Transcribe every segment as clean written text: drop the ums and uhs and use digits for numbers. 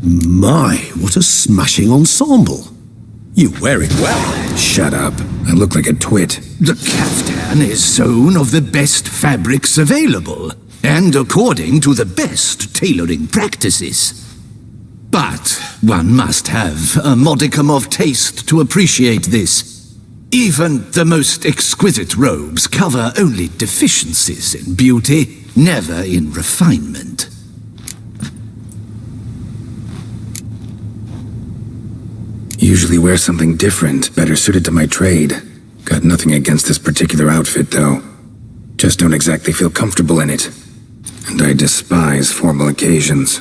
My, what a smashing ensemble. You wear it well. Shut up. I look like a twit. The caftan is sewn of the best fabrics available, and according to the best tailoring practices. But one must have a modicum of taste to appreciate this. Even the most exquisite robes cover only deficiencies in beauty, never in refinement. Usually wear something different, better suited to my trade. Got nothing against this particular outfit, though. Just don't exactly feel comfortable in it. And I despise formal occasions.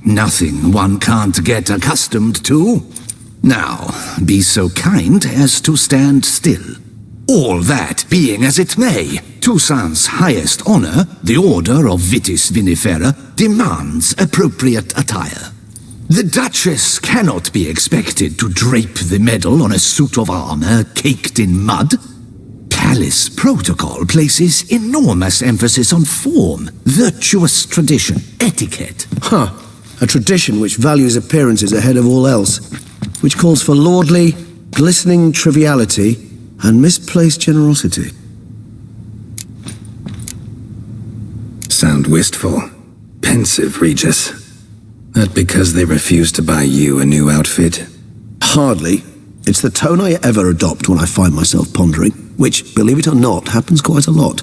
Nothing one can't get accustomed to. Now, be so kind as to stand still. All that being as it may, Toussaint's highest honor, the Order of Vitis Vinifera, demands appropriate attire. The Duchess cannot be expected to drape the medal on a suit of armor caked in mud. Palace protocol places enormous emphasis on form, virtuous tradition, etiquette. A tradition which values appearances ahead of all else, which calls for lordly, glistening triviality and misplaced generosity. Sound wistful. Pensive, Regis. That because they refuse to buy you a new outfit? Hardly. It's the tone I ever adopt when I find myself pondering, which, believe it or not, happens quite a lot.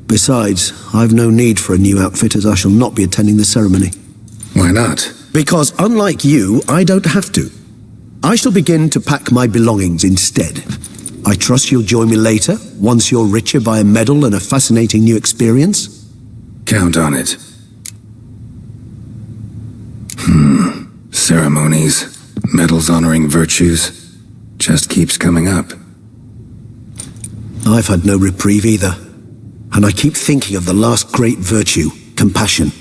Besides, I've no need for a new outfit as I shall not be attending the ceremony. Why not? Because unlike you, I don't have to. I shall begin to pack my belongings instead. I trust you'll join me later, once you're richer by a medal and a fascinating new experience? Count on it. Ceremonies, medals honoring virtues, just keeps coming up. I've had no reprieve either. And I keep thinking of the last great virtue, compassion.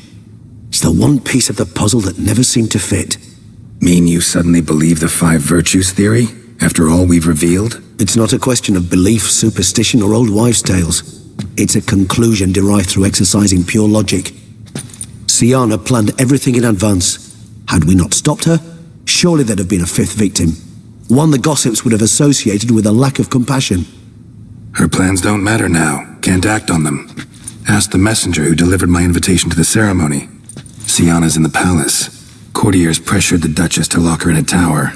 It's the one piece of the puzzle that never seemed to fit. Mean you suddenly believe the 5 virtues theory, after all we've revealed? It's not a question of belief, superstition, or old wives' tales. It's a conclusion derived through exercising pure logic. Siana planned everything in advance. Had we not stopped her, surely there'd have been a 5th victim. One the gossips would have associated with a lack of compassion. Her plans don't matter now. Can't act on them. Ask the messenger who delivered my invitation to the ceremony. Siana's in the palace. Courtiers pressured the Duchess to lock her in a tower.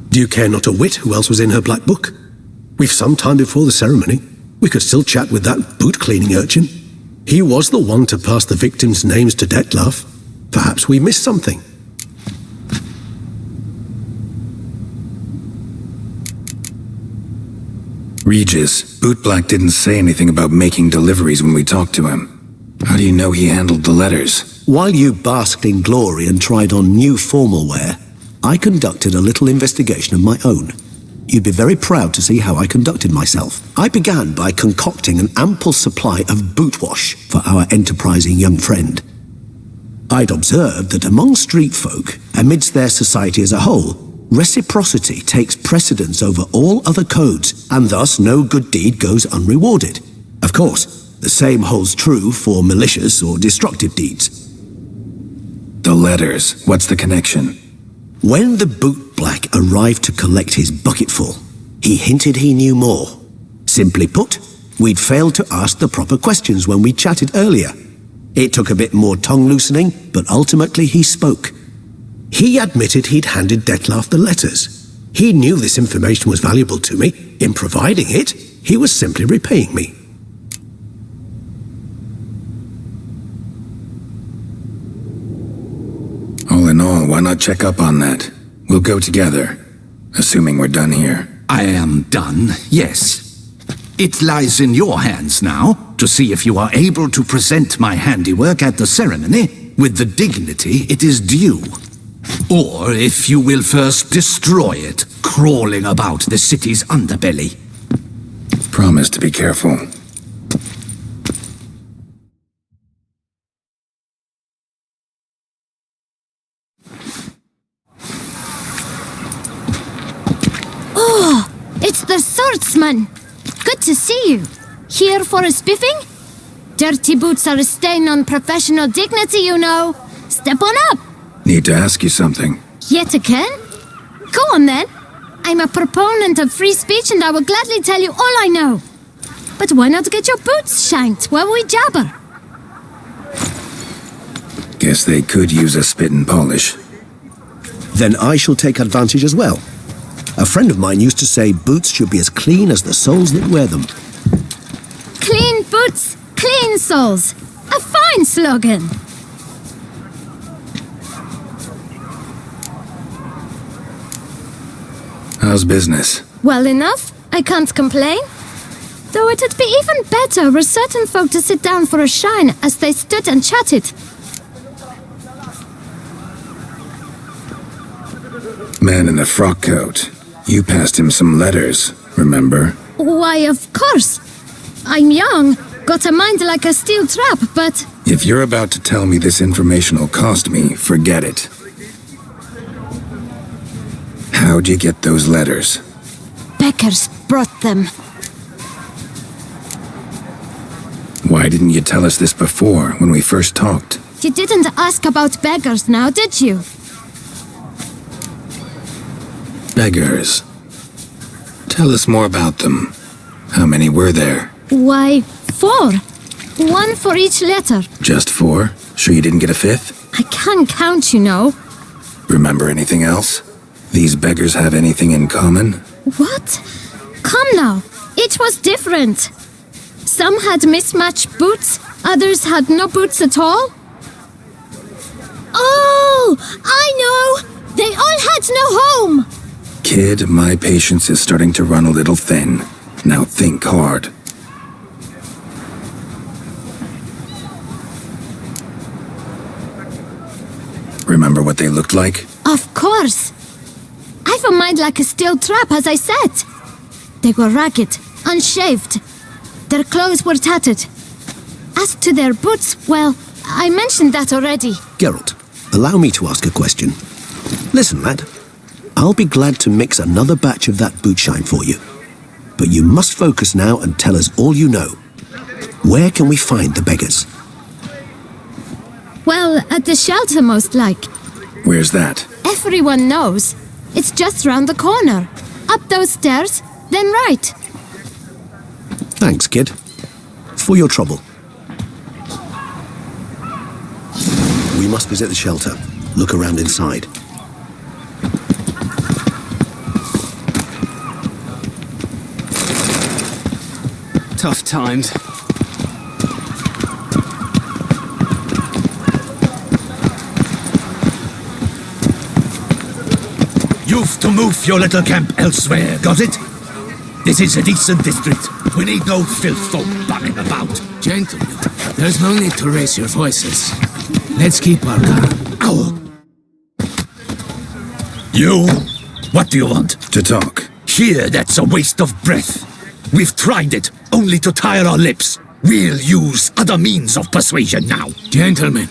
Do you care not a whit who else was in her black book? We've some time before the ceremony. We could still chat with that boot-cleaning urchin. He was the one to pass the victims' names to Detlef. Perhaps we missed something. Regis, Bootblack didn't say anything about making deliveries when we talked to him. How do you know he handled the letters? While you basked in glory and tried on new formal wear, I conducted a little investigation of my own. You'd be very proud to see how I conducted myself. I began by concocting an ample supply of boot wash for our enterprising young friend. I'd observed that among street folk, amidst their society as a whole, reciprocity takes precedence over all other codes, and thus no good deed goes unrewarded. Of course, the same holds true for malicious or destructive deeds. The letters, what's the connection? When the bootblack arrived to collect his bucketful, he hinted he knew more. Simply put, we'd failed to ask the proper questions when we chatted earlier. It took a bit more tongue-loosening, but ultimately he spoke. He admitted he'd handed Detlef the letters. He knew this information was valuable to me. In providing it, he was simply repaying me. All in all, why not check up on that? We'll go together, assuming we're done here. I am done, yes. It lies in your hands now to see if you are able to present my handiwork at the ceremony with the dignity it is due. Or if you will first destroy it, crawling about the city's underbelly. Promise to be careful. Oh, it's the swordsman. Good to see you. Here for a spiffing? Dirty boots are a stain on professional dignity, you know. Step on up. Need to ask you something. Yet again? Go on then. I'm a proponent of free speech and I will gladly tell you all I know. But why not get your boots shanked while we jabber? Guess they could use a spit and polish. Then I shall take advantage as well. A friend of mine used to say boots should be as clean as the soles that wear them. Clean boots, clean soles. A fine slogan. How's business? Well enough. I can't complain. Though it'd be even better were certain folk to sit down for a shine as they stood and chatted. Man in the frock coat. You passed him some letters, remember? Why, of course. I'm young, got a mind like a steel trap, but... If you're about to tell me this information will cost me, forget it. How'd you get those letters? Beggars brought them. Why didn't you tell us this before, when we first talked? You didn't ask about beggars now, did you? Beggars. Tell us more about them. How many were there? Why, 4. 1 for each letter. Just 4? Sure you didn't get a 5th? I can't count, you know. Remember anything else? These beggars have anything in common? What? Come now. Each was different. Some had mismatched boots, others had no boots at all. Oh, I know! They all had no home! Kid, my patience is starting to run a little thin. Now think hard. Remember what they looked like? Of course. I've a mind like a steel trap, as I said. They were ragged, unshaved. Their clothes were tattered. As to their boots, well, I mentioned that already. Geralt, allow me to ask a question. Listen, lad. I'll be glad to mix another batch of that boot shine for you. But you must focus now and tell us all you know. Where can we find the beggars? Well, at the shelter, most like. Where's that? Everyone knows. It's just round the corner. Up those stairs, then right. Thanks, kid. For your trouble. We must visit the shelter. Look around inside. Tough times. You've to move your little camp elsewhere, got it? This is a decent district. We need no filth folk bumming about. Gentlemen, there's no need to raise your voices. Let's keep our calm. Ow! You? What do you want? To talk. Here, that's a waste of breath. We've tried it, only to tire our lips. We'll use other means of persuasion now. Gentlemen,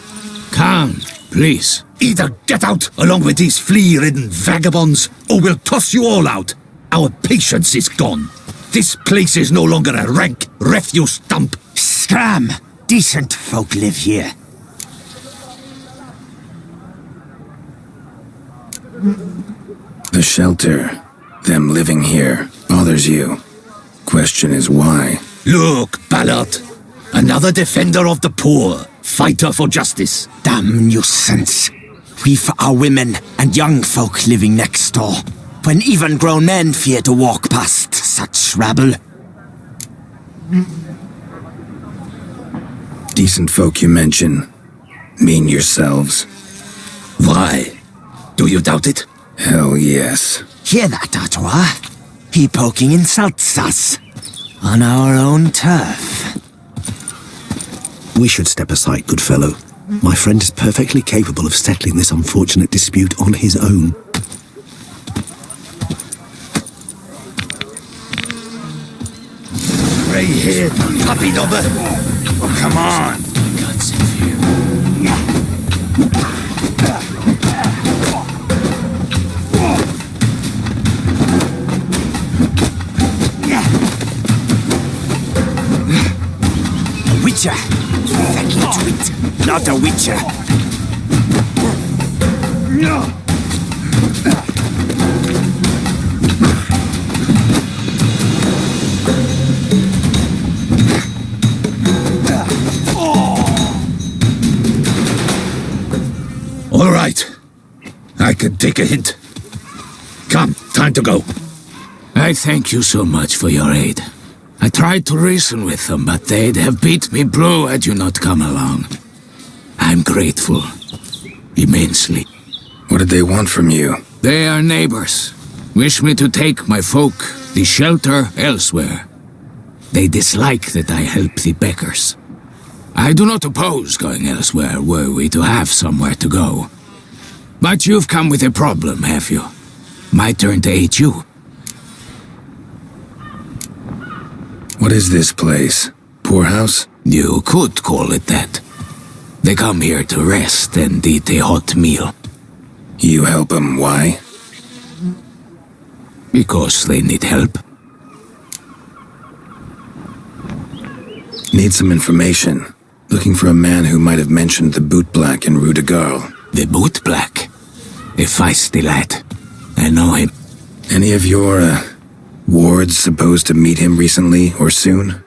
calm, please. Either get out along with these flea-ridden vagabonds, or we'll toss you all out. Our patience is gone. This place is no longer a rank refuse dump. Scram! Decent folk live here. The shelter, them living here, bothers you. Question is why? Look, Ballard. Another defender of the poor. Fighter for justice. Damn nuisance. We've our women and young folk living next door, when even grown men fear to walk past such rabble. Decent folk you mention. Mean yourselves. Why? Do you doubt it? Hell yes. Hear that, Artois? He poking insults us. On our own turf. We should step aside, good fellow. My friend is perfectly capable of settling this unfortunate dispute on his own. Grey-haired puppy dobber. Oh, come on. Guts in fear. A witcher. Fucking twit. Not a witcher. All right. I can take a hint. Come, time to go. I thank you so much for your aid. I tried to reason with them, but they'd have beat me blue had you not come along. I'm grateful. Immensely. What did they want from you? They are neighbors. Wish me to take my folk, the shelter, elsewhere. They dislike that I help the beggars. I do not oppose going elsewhere were we to have somewhere to go. But you've come with a problem, have you? My turn to aid you. What is this place? Poorhouse? You could call it that. They come here to rest and eat a hot meal. You help them, why? Because they need help. Need some information. Looking for a man who might have mentioned the bootblack in Rue de Garl. The bootblack? A feisty lad. I know him. Any of your, wards supposed to meet him recently or soon?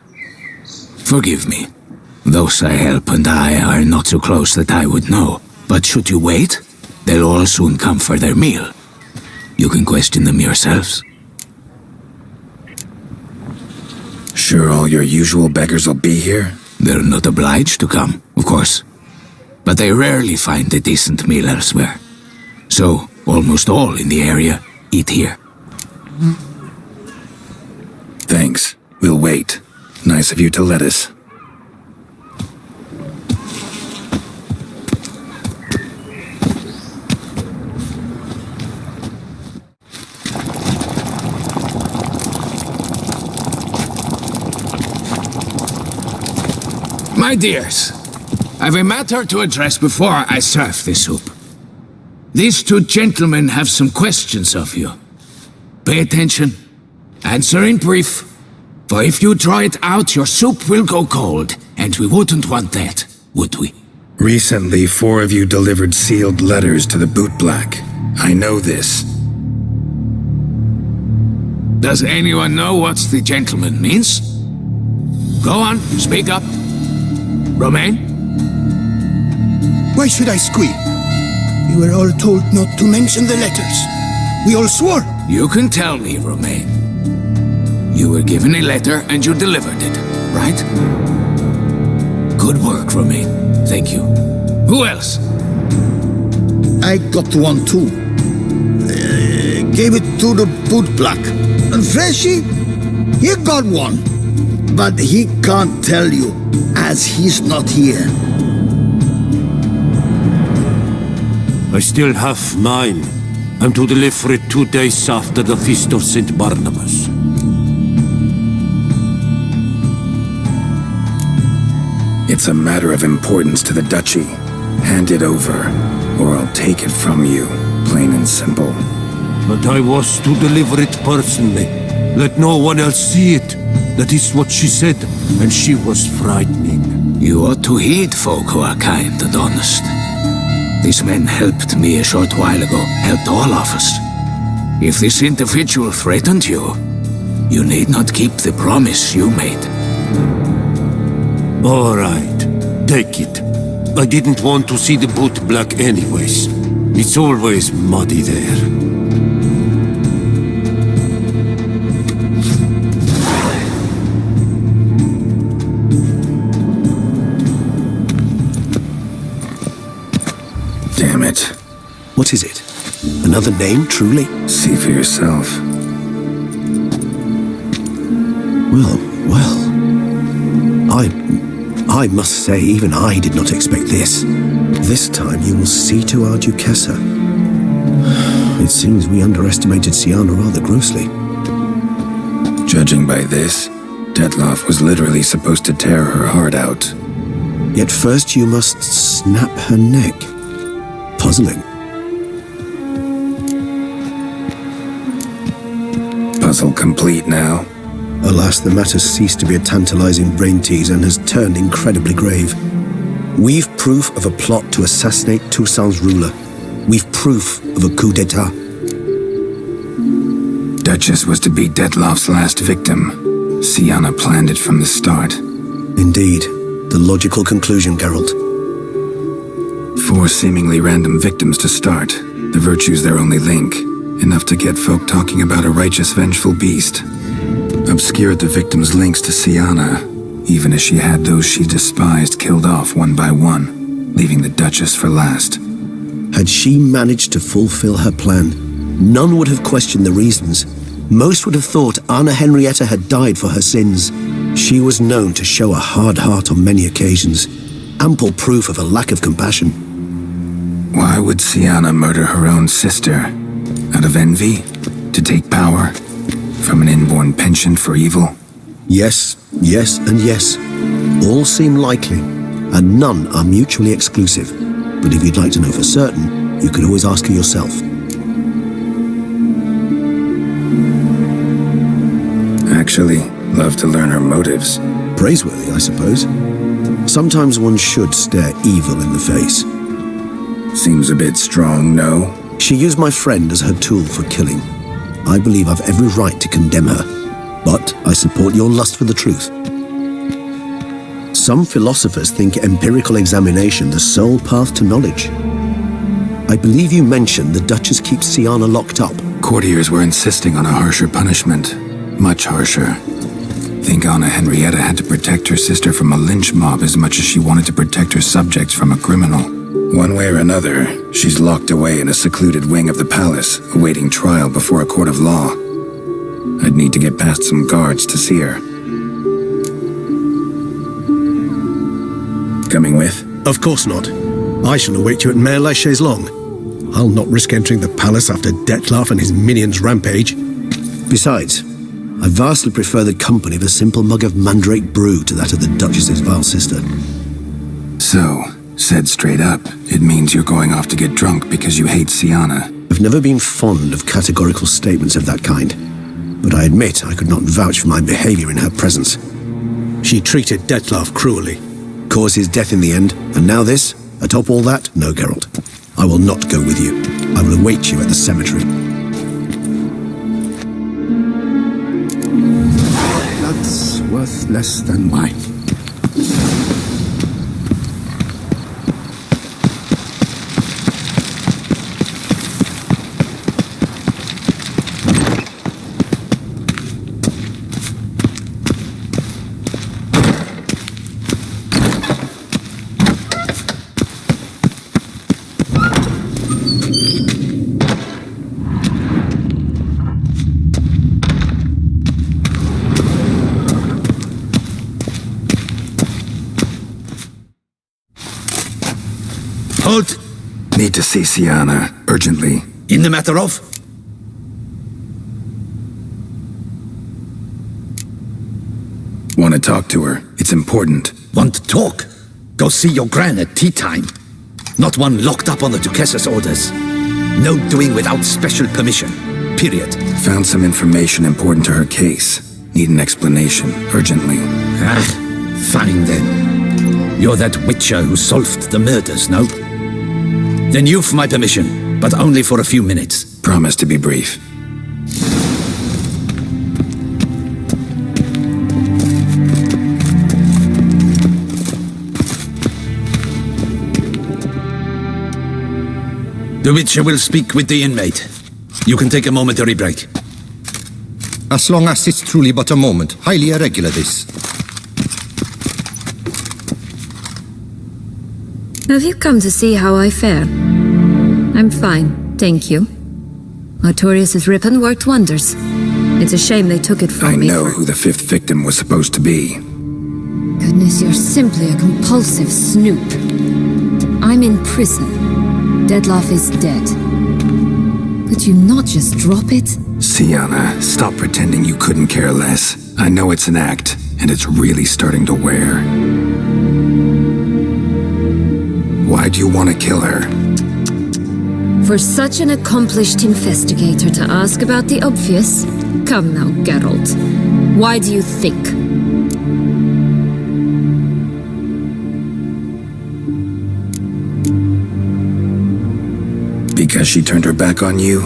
Forgive me. Those I help and I are not so close that I would know. But should you wait, they'll all soon come for their meal. You can question them yourselves. Sure all your usual beggars will be here? They're not obliged to come, of course. But they rarely find a decent meal elsewhere. So, almost all in the area eat here. Thanks. We'll wait. Nice of you to let us. My dears, I've a matter to address before I serve the soup. These two gentlemen have some questions of you. Pay attention. Answer in brief. For if you draw it out, your soup will go cold, and we wouldn't want that, would we? Recently, 4 of you delivered sealed letters to the bootblack. I know this. Does anyone know what the gentleman means? Go on, speak up. Romain? Why should I squeal? We were all told not to mention the letters. We all swore. You can tell me, Romain. You were given a letter and you delivered it, right? Good work, Romain. Thank you. Who else? I got one too. Gave it to the bootblack. And Freshy, he got one. But he can't tell you, as he's not here. I still have mine. I'm to deliver it 2 days after the Feast of St. Barnabas. It's a matter of importance to the Duchy. Hand it over, or I'll take it from you, plain and simple. But I was to deliver it personally. Let no one else see it. That is what she said, and she was frightening. You ought to heed folk who are kind and honest. These men helped me a short while ago, helped all of us. If this individual threatened you, you need not keep the promise you made. All right, take it. I didn't want to see the bootblack anyways. It's always muddy there. Damn it. What is it? Another name, truly? See for yourself. Well. I must say, even I did not expect this. This time you will see to our Duchessa. It seems we underestimated Sienna rather grossly. Judging by this, Detloff was literally supposed to tear her heart out. Yet first you must snap her neck. Puzzling. Puzzle complete now. Alas, the matter ceased to be a tantalizing brain tease and has turned incredibly grave. We've proof of a plot to assassinate Toussaint's ruler. We've proof of a coup d'etat. Duchess was to be Detlof's last victim. Sienna planned it from the start. Indeed. The logical conclusion, Geralt. 4 seemingly random victims to start. The virtue's their only link. Enough to get folk talking about a righteous, vengeful beast. Obscured the victims' links to Sienna, even as she had those she despised killed off one by one, leaving the Duchess for last. Had she managed to fulfill her plan, none would have questioned the reasons. Most would have thought Anna Henrietta had died for her sins. She was known to show a hard heart on many occasions, ample proof of a lack of compassion. Why would Sienna murder her own sister? Out of envy? To take power? From an inborn penchant for evil? Yes, yes, and yes. All seem likely, and none are mutually exclusive. But if you'd like to know for certain, you could always ask her yourself. Actually, love to learn her motives. Praiseworthy, I suppose. Sometimes one should stare evil in the face. Seems a bit strong, no? She used my friend as her tool for killing. I believe I've every right to condemn her, but I support your lust for the truth. Some philosophers think empirical examination the sole path to knowledge. I believe you mentioned the Duchess keeps Sienna locked up. Courtiers were insisting on a harsher punishment. Much harsher. Think Anna Henrietta had to protect her sister from a lynch mob as much as she wanted to protect her subjects from a criminal. One way or another, she's locked away in a secluded wing of the palace, awaiting trial before a court of law. I'd need to get past some guards to see her. Coming with? Of course not. I shall await you at Mare la Chaise-Longue. I'll not risk entering the palace after Dettlaff and his minions rampage. Besides, I vastly prefer the company of a simple mug of mandrake brew to that of the Duchess's vile sister. So, said straight up, it means you're going off to get drunk because you hate Sienna. I've never been fond of categorical statements of that kind, but I admit I could not vouch for my behavior in her presence. She treated Dettlaff cruelly, caused his death in the end, and now this? Atop all that, no, Geralt. I will not go with you. I will await you at the cemetery. That's worth less than wine. Halt! Need to see Sienna, urgently. In the matter of? Want to talk to her. It's important. Want to talk? Go see your gran at tea time. Not one locked up on the Duchess's orders. No doing without special permission. Period. Found some information important to her case. Need an explanation, urgently. Ah, fine then. You're that witcher who solved the murders, no? Then you've my permission, but only for a few minutes. Promise to be brief. The witcher will speak with the inmate. You can take a momentary break. As long as it's truly but a moment. Highly irregular, this. Have you come to see how I fare? I'm fine, thank you. Artorius' ribbon worked wonders. It's a shame they took it from me. I know who the 5th victim was supposed to be. Goodness, you're simply a compulsive snoop. I'm in prison. Dettlaff is dead. Could you not just drop it? Sienna, stop pretending you couldn't care less. I know it's an act, and it's really starting to wear. Why'd you want to kill her? For such an accomplished investigator to ask about the obvious? Come now, Geralt. Why do you think? Because she turned her back on you,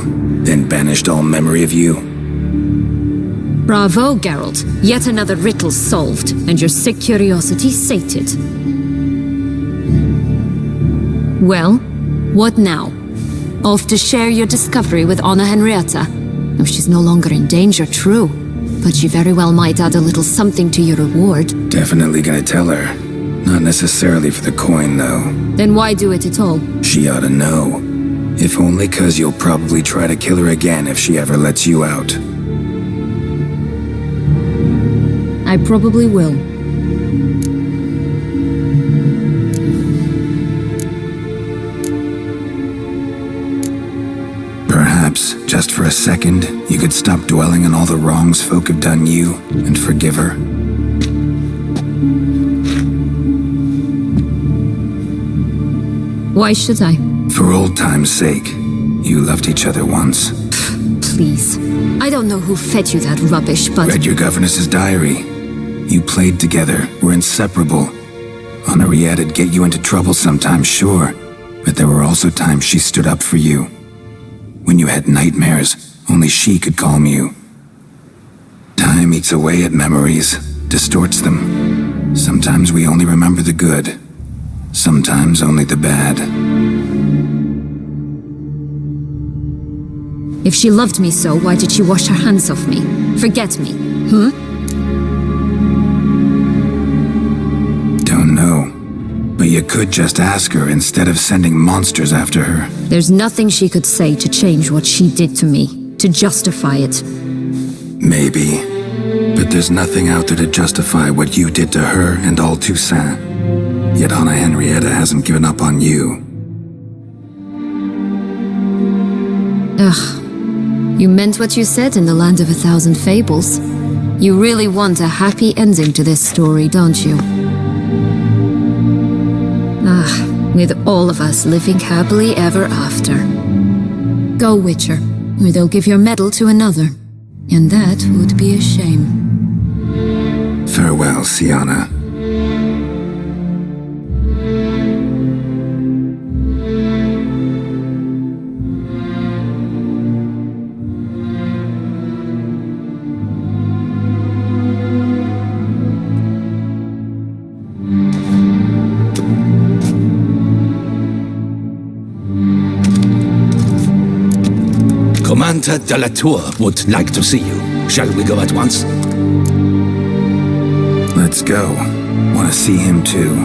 then banished all memory of you? Bravo, Geralt. Yet another riddle solved, and your sick curiosity sated. Well, what now? Off to share your discovery with Anna Henrietta? No, she's no longer in danger, true. But she very well might add a little something to your reward. Definitely gonna tell her. Not necessarily for the coin, though. Then why do it at all? She ought to know. If only 'cause you'll probably try to kill her again if she ever lets you out. I probably will. Perhaps, just for a second, you could stop dwelling on all the wrongs folk have done you and forgive her. Why should I? For old time's sake. You loved each other once. Please. I don't know who fed you that rubbish, but... Read your governess's diary. You played together, were inseparable. Henriette'd get you into trouble sometimes, sure. But there were also times she stood up for you. When you had nightmares, only she could calm you. Time eats away at memories, distorts them. Sometimes we only remember the good. Sometimes only the bad. If she loved me so, why did she wash her hands off me? Forget me, Don't know. But you could just ask her instead of sending monsters after her. There's nothing she could say to change what she did to me, to justify it. Maybe. But there's nothing out there to justify what you did to her and all Toussaint. Yet Anna Henrietta hasn't given up on you. Ugh. You meant what you said in the Land of 1,000 Fables. You really want a happy ending to this story, don't you? With all of us living happily ever after. Go, Witcher, or they'll give your medal to another. And that would be a shame. Farewell, Sienna. Commander de la Tour would like to see you. Shall we go at once? Let's go. Want to see him too.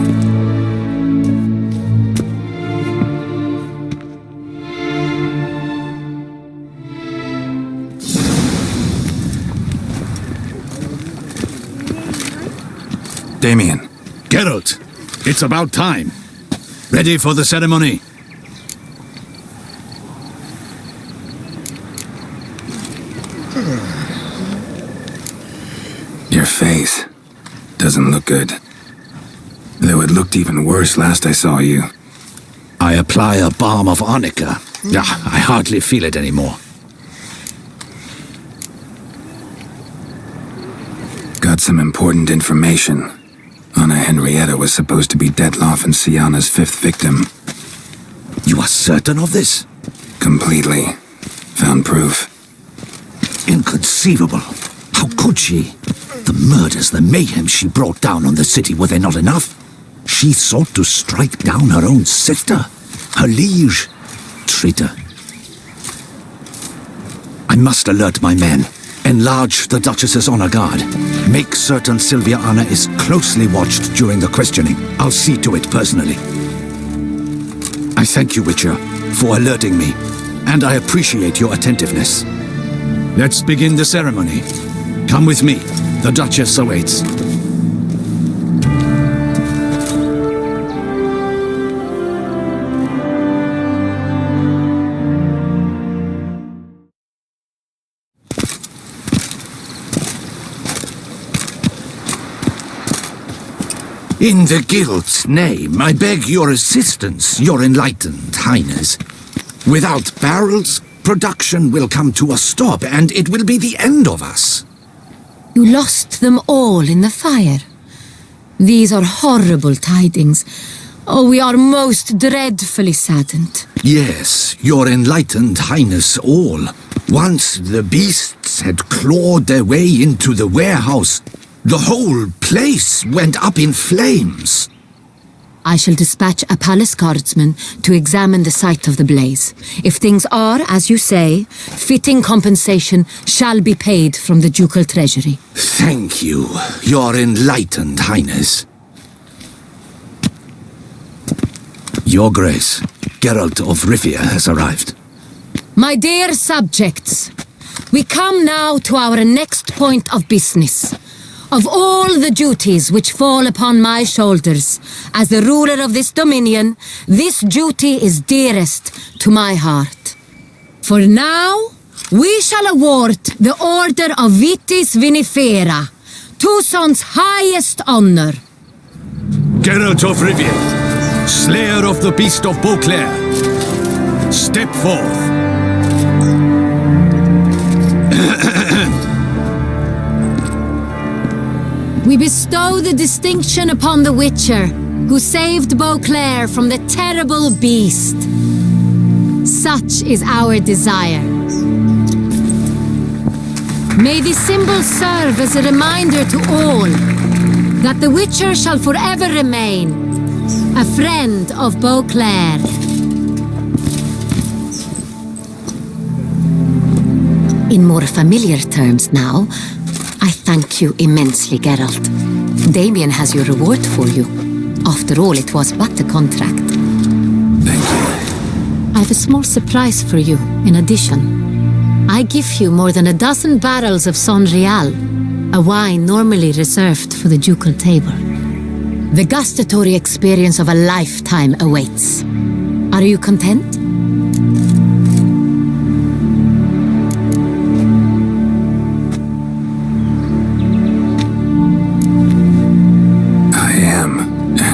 Damien. Geralt, it's about time. Ready for the ceremony? Your face doesn't look good. Though it looked even worse last I saw you. I apply a balm of arnica. I hardly feel it anymore. Got some important information. Anna Henrietta was supposed to be Detloff and Sienna's 5th victim. You are certain of this? Completely. Found proof. Inconceivable. How could she? The murders, the mayhem she brought down on the city, were they not enough? She sought to strike down her own sister, her liege. Traitor. I must alert my men. Enlarge the Duchess's honor guard. Make certain Sylvia Anna is closely watched during the questioning. I'll see to it personally. I thank you, Witcher, for alerting me, and I appreciate your attentiveness. Let's begin the ceremony. Come with me. The Duchess awaits. In the Guild's name, I beg your assistance, your enlightened highness. Without barrels, production will come to a stop, and it will be the end of us. You lost them all in the fire. These are horrible tidings. Oh, we are most dreadfully saddened. Yes, your enlightened highness all. Once the beasts had clawed their way into the warehouse, the whole place went up in flames. I shall dispatch a palace guardsman to examine the site of the blaze. If things are, as you say, fitting compensation shall be paid from the ducal treasury. Thank you, your enlightened highness. Your Grace, Geralt of Rivia has arrived. My dear subjects, we come now to our next point of business. Of all the duties which fall upon my shoulders, as the ruler of this dominion, this duty is dearest to my heart. For now, we shall award the Order of Vitis Vinifera, Toussaint's highest honor. Geralt of Rivia, Slayer of the Beast of Beauclair, step forth. We bestow the distinction upon the Witcher, who saved Beauclair from the terrible beast. Such is our desire. May this symbol serve as a reminder to all that the Witcher shall forever remain a friend of Beauclair. In more familiar terms now, I thank you immensely, Geralt. Damien has your reward for you. After all, it was but a contract. Thank you. I have a small surprise for you, in addition. I give you more than a dozen barrels of Sonreal, a wine normally reserved for the ducal table. The gustatory experience of a lifetime awaits. Are you content?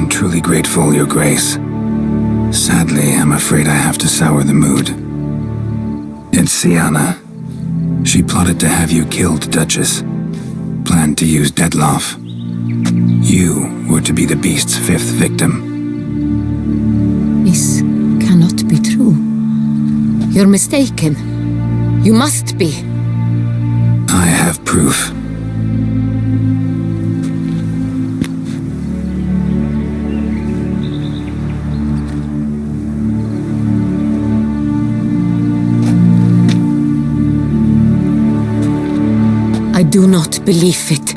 Truly grateful, Your Grace. Sadly, I'm afraid I have to sour the mood. It's Sienna. She plotted to have you killed, Duchess. Planned to use Dettlaff. You were to be the beast's fifth victim. This cannot be true. You're mistaken. You must be. I have proof. I do not believe it.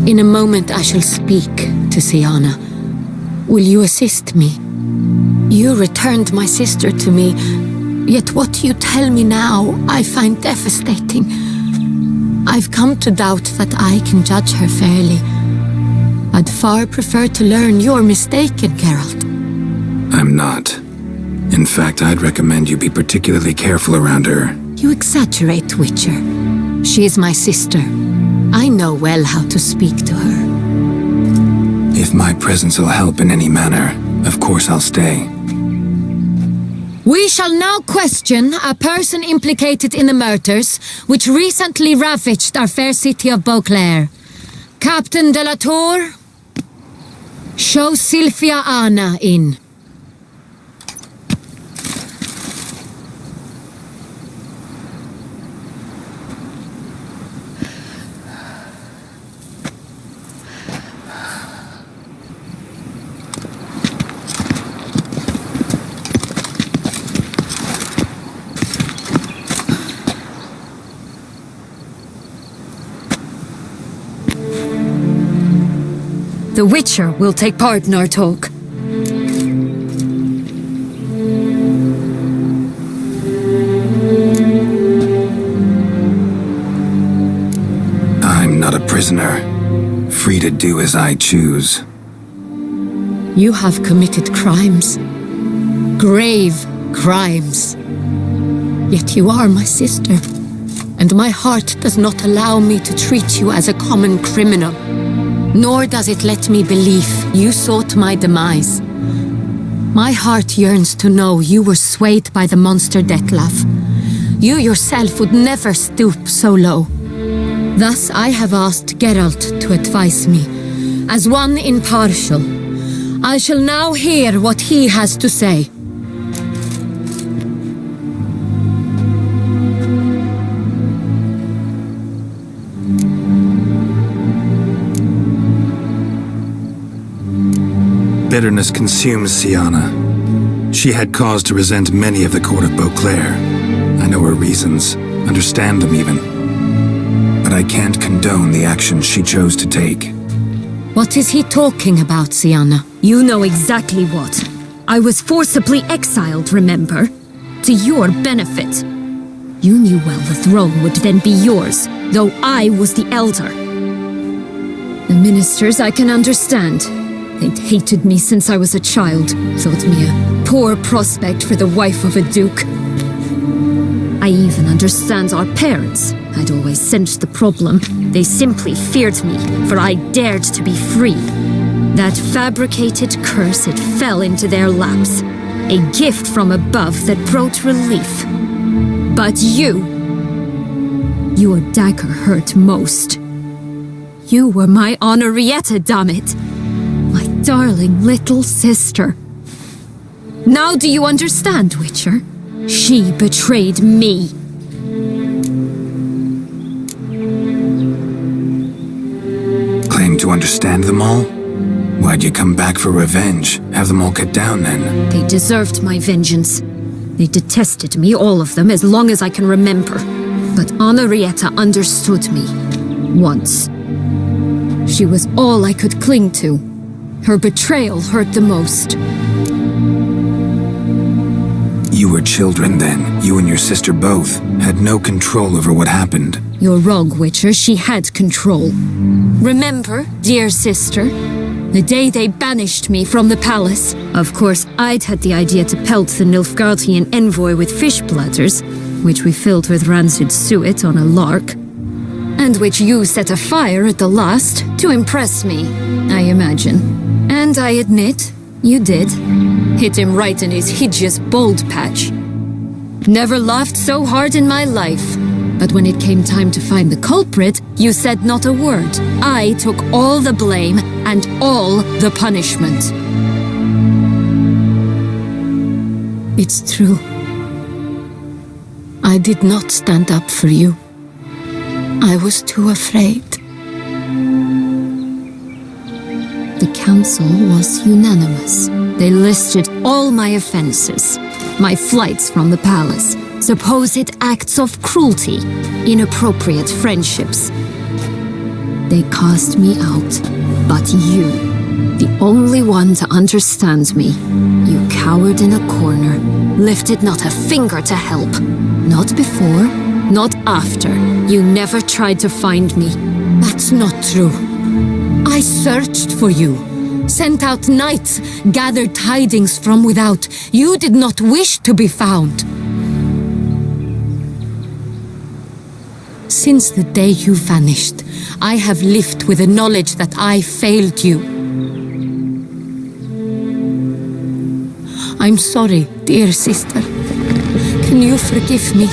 In a moment I shall speak to Sienna. Will you assist me? You returned my sister to me, yet what you tell me now I find devastating. I've come to doubt that I can judge her fairly. I'd far prefer to learn you're mistaken, Geralt. I'm not. In fact, I'd recommend you be particularly careful around her. You exaggerate, Witcher. She is my sister. I know well how to speak to her. If my presence will help in any manner, of course I'll stay. We shall now question a person implicated in the murders which recently ravaged our fair city of Beauclair. Captain de la Tour, show Sylvia Anna in. The Witcher will take part in our talk. I'm not a prisoner, free to do as I choose. You have committed crimes. Grave crimes. Yet you are my sister, and my heart does not allow me to treat you as a common criminal. Nor does it let me believe you sought my demise. My heart yearns to know you were swayed by the monster Detlef. You yourself would never stoop so low. Thus I have asked Geralt to advise me, as one impartial. I shall now hear what he has to say. Bitterness consumes Sienna. She had cause to resent many of the court of Beauclair. I know her reasons, understand them even. But I can't condone the actions she chose to take. What is he talking about, Sienna? You know exactly what. I was forcibly exiled, remember? To your benefit. You knew well the throne would then be yours, though I was the elder. The ministers I can understand. They'd hated me since I was a child, thought me a poor prospect for the wife of a duke. I even understand our parents. I'd always sensed the problem. They simply feared me, for I dared to be free. That fabricated curse, it fell into their laps. A gift from above that brought relief. But your dagger hurt most. You were my Henrietta, damn it. My darling little sister. Now do you understand, Witcher? She betrayed me. Claim to understand them all? Why'd you come back for revenge? Have them all cut down then? They deserved my vengeance. They detested me, all of them, as long as I can remember. But Henrietta understood me. Once. She was all I could cling to. Her betrayal hurt the most. You were children then. You and your sister both had no control over what happened. You're wrong, Witcher. She had control. Remember, dear sister, the day they banished me from the palace? Of course, I'd had the idea to pelt the Nilfgaardian envoy with fish platters, which we filled with rancid suet on a lark, and which you set afire at the last to impress me, I imagine. And I admit, you did. Hit him right in his hideous bald patch. Never laughed so hard in my life. But when it came time to find the culprit, you said not a word. I took all the blame and all the punishment. It's true. I did not stand up for you. I was too afraid. The council was unanimous. They listed all my offenses. My flights from the palace, supposed acts of cruelty, inappropriate friendships. They cast me out, but you, the only one to understand me, you cowered in a corner, lifted not a finger to help. Not before, not after. You never tried to find me. That's not true. I searched for you, sent out knights, gathered tidings from without. You did not wish to be found. Since the day you vanished, I have lived with the knowledge that I failed you. I'm sorry, dear sister. Can you forgive me?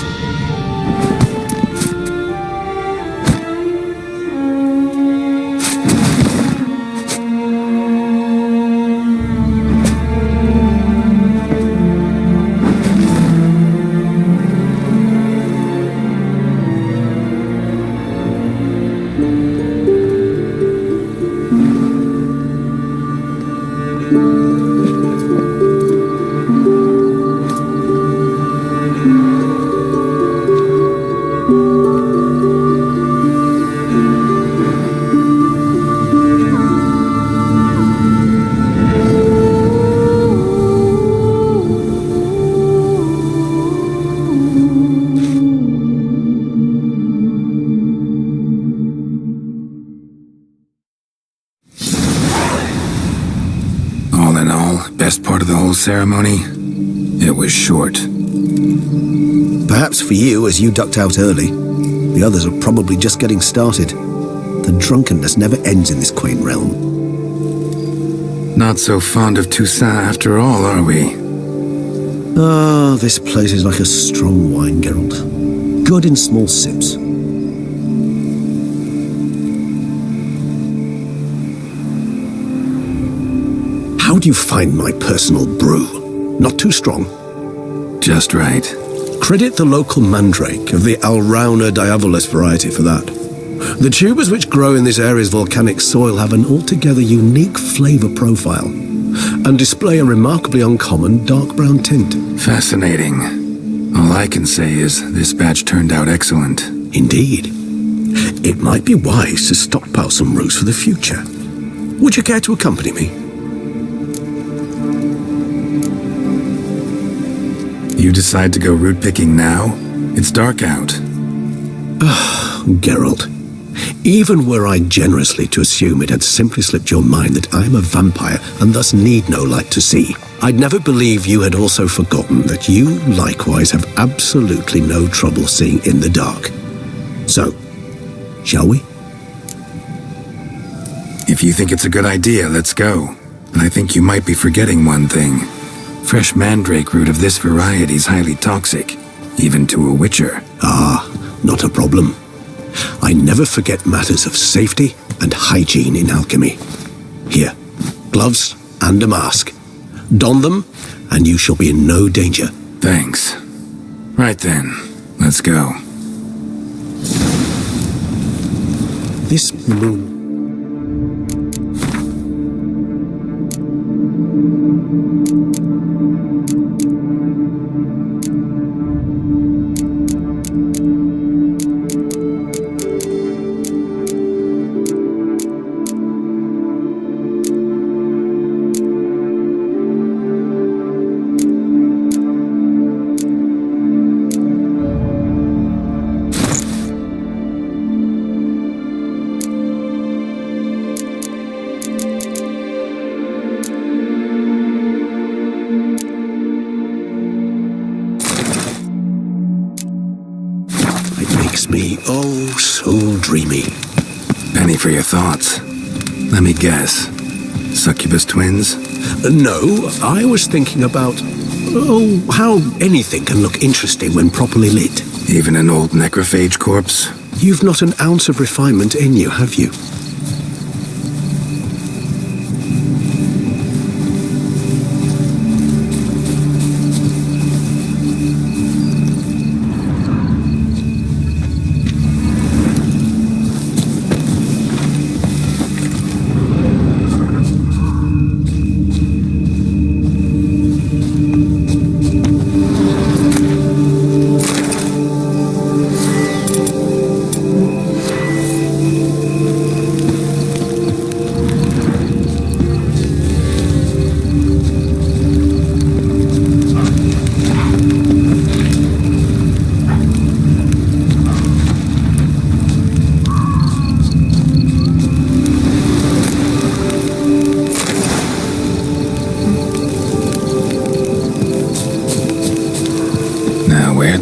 Best part of the whole ceremony? It was short. Perhaps for you, as you ducked out early. The others are probably just getting started. The drunkenness never ends in this quaint realm. Not so fond of Toussaint after all, are we? Ah, this place is like a strong wine, Geralt. Good in small sips. How do you find my personal brew? Not too strong? Just right. Credit the local mandrake of the Alrauna diabolus variety for that. The tubers which grow in this area's volcanic soil have an altogether unique flavour profile and display a remarkably uncommon dark brown tint. Fascinating. All I can say is this batch turned out excellent. Indeed. It might be wise to stockpile some roots for the future. Would you care to accompany me? You decide to go root picking now? It's dark out. Geralt, even were I generously to assume it had simply slipped your mind that I am a vampire and thus need no light to see, I'd never believe you had also forgotten that you likewise have absolutely no trouble seeing in the dark. So, shall we? If you think it's a good idea, let's go. And I think you might be forgetting one thing. Fresh mandrake root of this variety is highly toxic, even to a witcher. Ah, not a problem. I never forget matters of safety and hygiene in alchemy. Here, gloves and a mask. Don them, and you shall be in no danger. Thanks. Right then, let's go. This moon... me oh so dreamy. Penny for your thoughts. Let me guess. Succubus twins? No, I was thinking about, how anything can look interesting when properly lit. Even an old necrophage corpse? You've not an ounce of refinement in you, have you?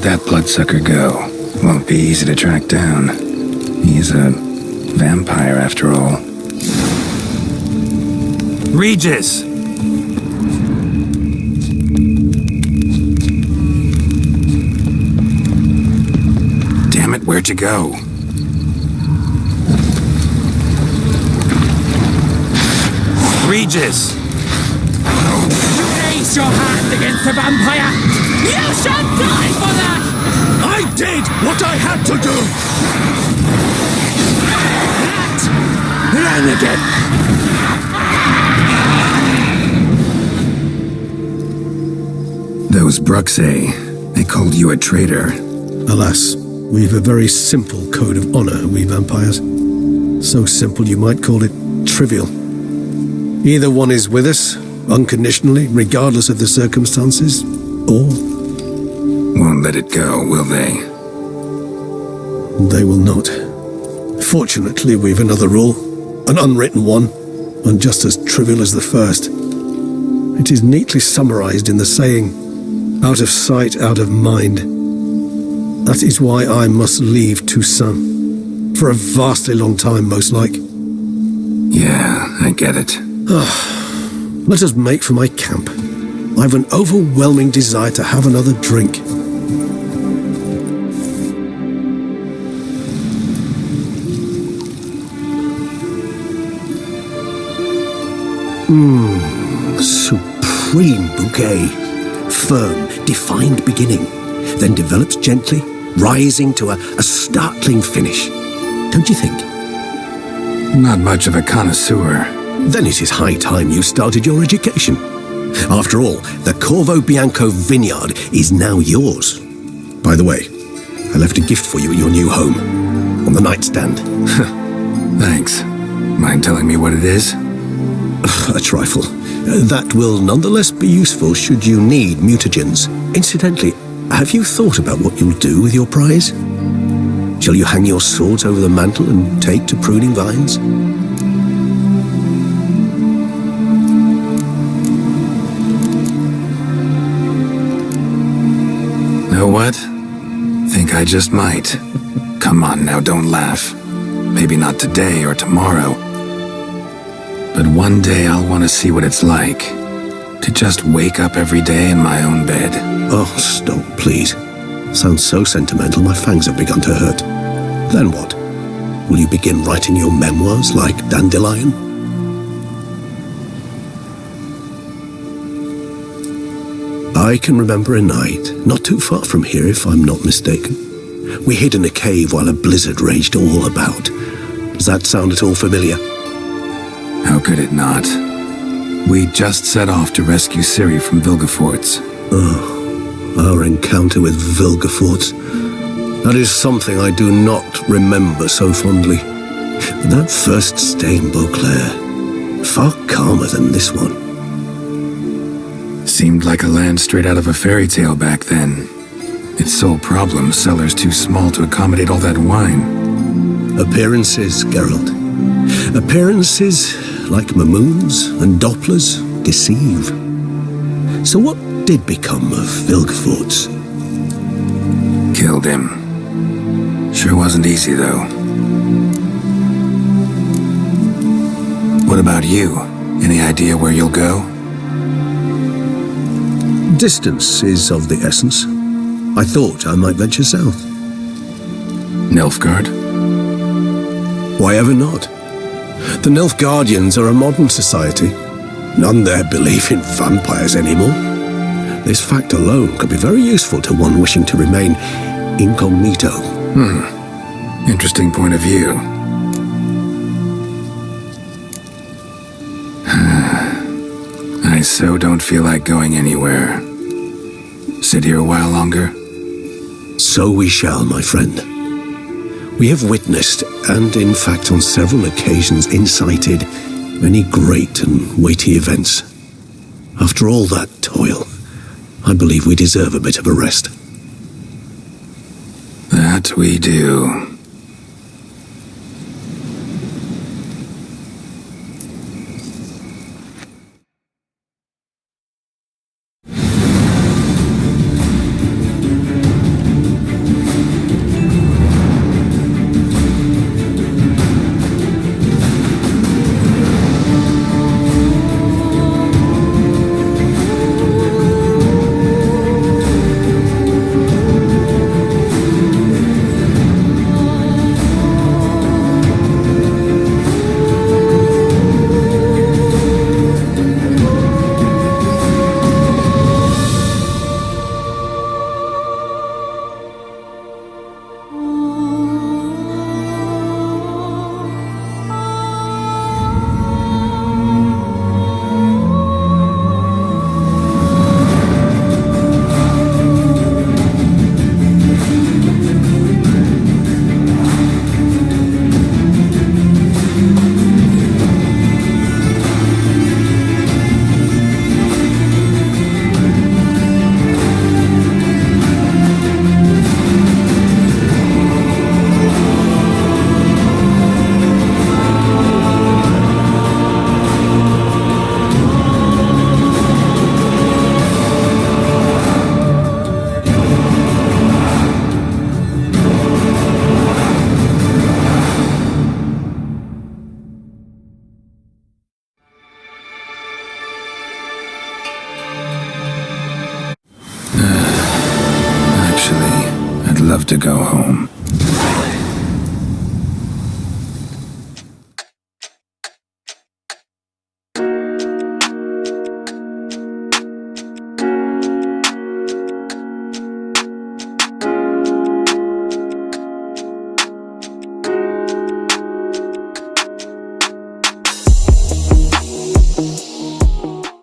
That bloodsucker go? Won't be easy to track down. He's a vampire after all. Regis! Damn it, where'd you go? Regis! You raise your hand against a vampire! You shall die for that! I did what I had to do! Renegade! Those Bruxae, they called you a traitor. Alas, we've a very simple code of honor, we vampires. So simple you might call it trivial. Either one is with us, unconditionally, regardless of the circumstances, or... won't let it go, will they? They will not. Fortunately, we've another rule, an unwritten one, and just as trivial as the first. It is neatly summarized in the saying, out of sight, out of mind. That is why I must leave Toussaint. For a vastly long time, most like. Yeah, I get it. Let us make for my camp. I've an overwhelming desire to have another drink. Supreme bouquet. Firm, defined beginning, then develops gently, rising to a startling finish. Don't you think? Not much of a connoisseur. Then it is high time you started your education. After all, the Corvo Bianco vineyard is now yours. By the way, I left a gift for you at your new home, on the nightstand. Thanks. Mind telling me what it is? A trifle. That will nonetheless be useful should you need mutagens. Incidentally, have you thought about what you'll do with your prize? Shall you hang your swords over the mantle and take to pruning vines? Know what? Think I just might. Come on now, don't laugh. Maybe not today or tomorrow. But one day I'll want to see what it's like to just wake up every day in my own bed. Oh, stop, please. Sounds so sentimental, my fangs have begun to hurt. Then what? Will you begin writing your memoirs like Dandelion? I can remember a night, not too far from here if I'm not mistaken. We hid in a cave while a blizzard raged all about. Does that sound at all familiar? How could it not? We just set off to rescue Ciri from Vilgefortz. Oh, our encounter with Vilgefortz. That is something I do not remember so fondly. But that first stay in Beauclair, far calmer than this one. Seemed like a land straight out of a fairy tale back then. Its sole problem, cellars too small to accommodate all that wine. Appearances, Geralt. Appearances, like Mamoons and Dopplers, deceive. So what did become of Vilgefortz? Killed him. Sure wasn't easy, though. What about you? Any idea where you'll go? Distance is of the essence. I thought I might venture south. Nilfgaard? Why ever not? The Nilfgaardians are a modern society. None there believe in vampires anymore. This fact alone could be very useful to one wishing to remain incognito. Interesting point of view. I so don't feel like going anywhere. Sit here a while longer? So we shall, my friend. We have witnessed, and in fact on several occasions incited, many great and weighty events. After all that toil, I believe we deserve a bit of a rest. That we do. love to go home.